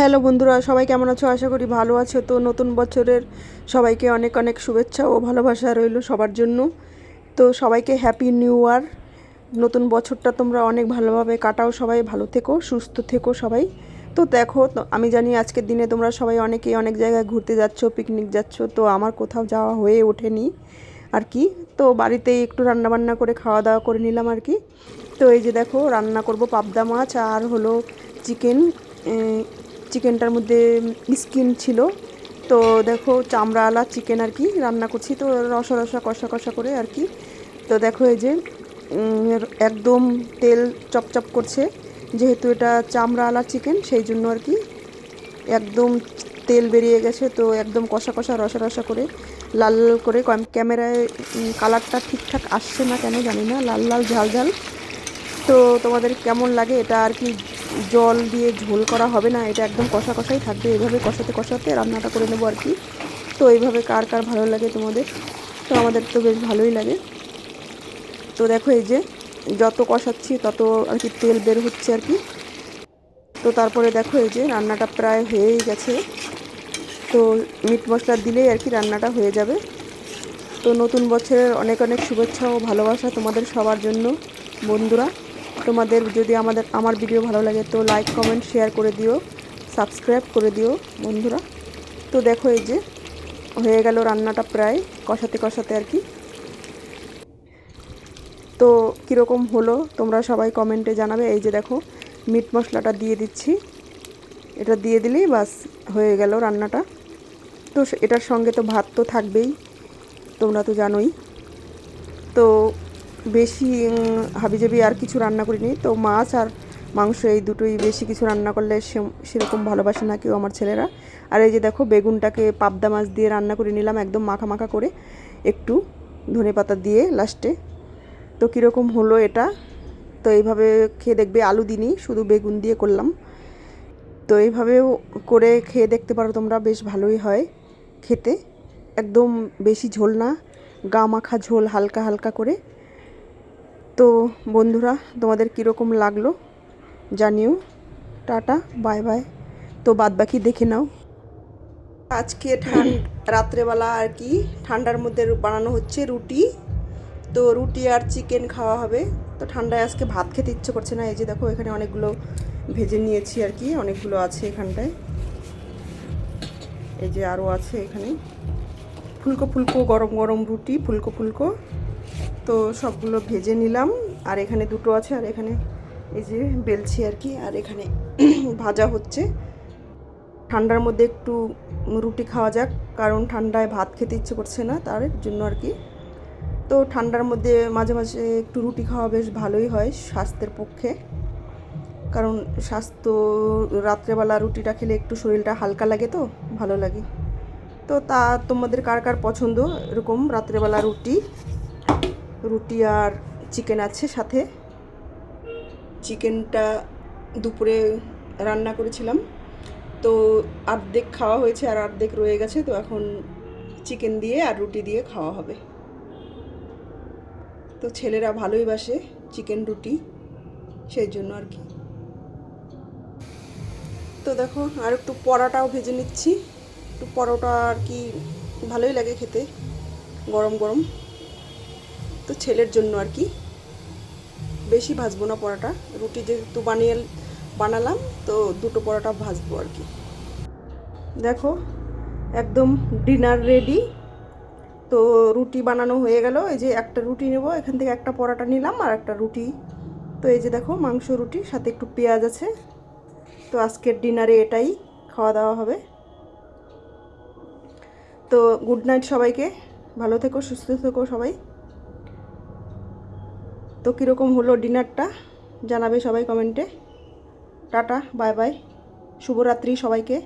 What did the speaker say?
Hello বন্ধুরা, সবাই কেমন আছো? আশা করি ভালো আছো। তো নতুন বছরের সবাইকে অনেক অনেক শুভেচ্ছা ও ভালোবাসা রইল সবার জন্য। তো সবাইকে হ্যাপি নিউ ইয়ার। নতুন বছরটা তোমরা অনেক ভালোভাবে কাটাও, সবাই ভালো থেকো, সুস্থ থেকো সবাই। তো দেখো, তো আমি জানি আজকের দিনে তোমরা সবাই অনেকেই অনেক জায়গায় ঘুরতে যাচ্ছ, পিকনিক যাচ্ছ। তো আমার কোথাও যাওয়া হয়ে ওঠেনি আর কি। তো বাড়িতেই একটু রান্নাবান্না করে খাওয়া দাওয়া করে নিলাম আর কি। তো এই যে দেখো, রান্না করব পাবদা মাছ আর হলো চিকেন। চিকেনটার মধ্যে স্কিন ছিল। তো দেখো, চামড়াওয়ালা চিকেন আর কি রান্না করছি। তো রসা রসা কষা কষা করে আর কি। তো দেখো এই যে একদম তেল চপচপ করছে, যেহেতু এটা চামড়াওয়ালা চিকেন সেই জন্য আর কি একদম তেল বেরিয়ে গেছে। তো একদম কষা কষা রসা রসা করে লাল লাল করে, ক্যামেরায় কালারটা ঠিকঠাক আসছে না কেন জানি না, লাল লাল ঝাল ঝাল। তো তোমাদের কেমন লাগে এটা আর কি? জল দিয়ে ঝোল করা হবে না, এটা একদম কষা কষাই থাকবে। এভাবে কষাতে কষাতে রান্নাটা করে নেবো আর কি। তো এইভাবে কার কার ভালো লাগে তোমাদের? তো আমাদের তো বেশ ভালোই লাগে। তো দেখো এই যে যত কষাচ্ছি তত আর কি তেল বের হচ্ছে আর কি। তো তারপরে দেখো এই যে রান্নাটা প্রায় হয়েই গেছে। তো মিট মশলা দিলেই আর কি রান্নাটা হয়ে যাবে। তো নতুন বছরের অনেক অনেক শুভেচ্ছা ও ভালোবাসা তোমাদের সবার জন্য বন্ধুরা। তোমাদের যদি আমার ভিডিও ভালো লাগে তো লাইক কমেন্ট শেয়ার করে দিও, সাবস্ক্রাইব করে দিও বন্ধুরা। তো দেখো এই যে হয়ে গেল রান্নাটা প্রায় কষাতে কষাতে আর কি। তো কীরকম হলো তোমরা সবাই কমেন্টে জানাবে। এই যে দেখো, মিট মশলাটা দিয়ে দিচ্ছি। এটা দিয়ে দিলেই বাস হয়ে গেল রান্নাটা। তো এটার সঙ্গে তো ভাত তো থাকবেই, তোমরা তো জানোই। তো বেশি হাবিজাবি আর কিছু রান্না করিনি। তো মাছ আর মাংস এই দুটোই, বেশি কিছু রান্না করলে সেরকম ভালোবাসে না কেউ আমার ছেলেরা। আর এই যে দেখো, বেগুনটাকে পাবদা মাছ দিয়ে রান্না করে নিলাম একদম মাখা মাখা করে, একটু ধনেপাতা দিয়ে লাস্টে। তো কীরকম হলো এটা? তো এইভাবে খেয়ে দেখবে, আলু দিনই, শুধু বেগুন দিয়ে করলাম। তো এইভাবেও করে খেয়ে দেখতে পারো তোমরা, বেশ ভালোই হয় খেতে। একদম বেশি ঝোল না, গা মাখা ঝোল, হালকা হালকা করে। তো বন্ধুরা, তোমাদের কীরকম লাগলো জানিও। Tata, bye bye. তো বাদবাকি দেখে নাও। আজকে রাত্রেবেলা আর কি ঠান্ডার মধ্যে বানানো হচ্ছে রুটি। তো রুটি আর চিকেন খাওয়া হবে। তো ঠান্ডায় আজকে ভাত খেতে ইচ্ছে করছে না। এই যে দেখো, এখানে অনেকগুলো ভেজে নিয়েছি আর কি, অনেকগুলো আছে এখানটায়। এই যে আরও আছে এখানে, ফুলকো ফুলকো গরম গরম রুটি, ফুলকো ফুলকো। তো সবগুলো ভেজে নিলাম। আর এখানে দুটো আছে, আর এখানে এই যে বেলছি আর কি। আর এখানে ভাজা হচ্ছে। ঠান্ডার মধ্যে একটু রুটি খাওয়া যাক, কারণ ঠান্ডায় ভাত খেতে ইচ্ছে করছে না, তার জন্য আর কি। তো ঠান্ডার মধ্যে মাঝে মাঝে একটু রুটি খাওয়া বেশ ভালোই হয় স্বাস্থ্যের পক্ষে। কারণ স্বাস্থ্য, রাত্রেবেলা রুটিটা খেলে একটু শরীরটা হালকা লাগে, তো ভালো লাগে। তো তা তোমাদের কার কার পছন্দ এরকম রাত্রেবেলা রুটি? রুটি আর চিকেন আছে সাথে। চিকেনটা দুপুরে রান্না করেছিলাম, তো অর্ধেক খাওয়া হয়েছে আর অর্ধেক রয়ে গেছে। তো এখন চিকেন দিয়ে আর রুটি দিয়ে খাওয়া হবে। তো ছেলেরা ভালোই বাসে চিকেন রুটি, সেই জন্য আর কি। তো দেখো, আর একটু পরোটাও ভেজে নিচ্ছি। একটু পরোটা আর কি ভালোই লাগে খেতে, গরম গরম। তো ছেলের জন্য আর কি, বেশি ভাজবো না পরোটা। রুটি যেহেতু বানালাম, তো দুটো পরোটা ভাজবো আর কি। দেখো, একদম ডিনার রেডি। তো রুটি বানানো হয়ে গেল। এই যে একটা রুটি নেব, এখান থেকে একটা পরোটা নিলাম আর একটা রুটি। তো এই যে দেখো, মাংস রুটি, সাথে একটু পেঁয়াজ আছে। তো আজকের ডিনারে এটাই খাওয়া দাওয়া হবে। তো গুড নাইট সবাইকে, ভালো থেকো, সুস্থ থেকো সবাই। তো কীরকম হলো ডিনারটা জানাবে সবাই কমেন্টে। টাটা, বাই বাই, শুভরাত্রি সবাইকে।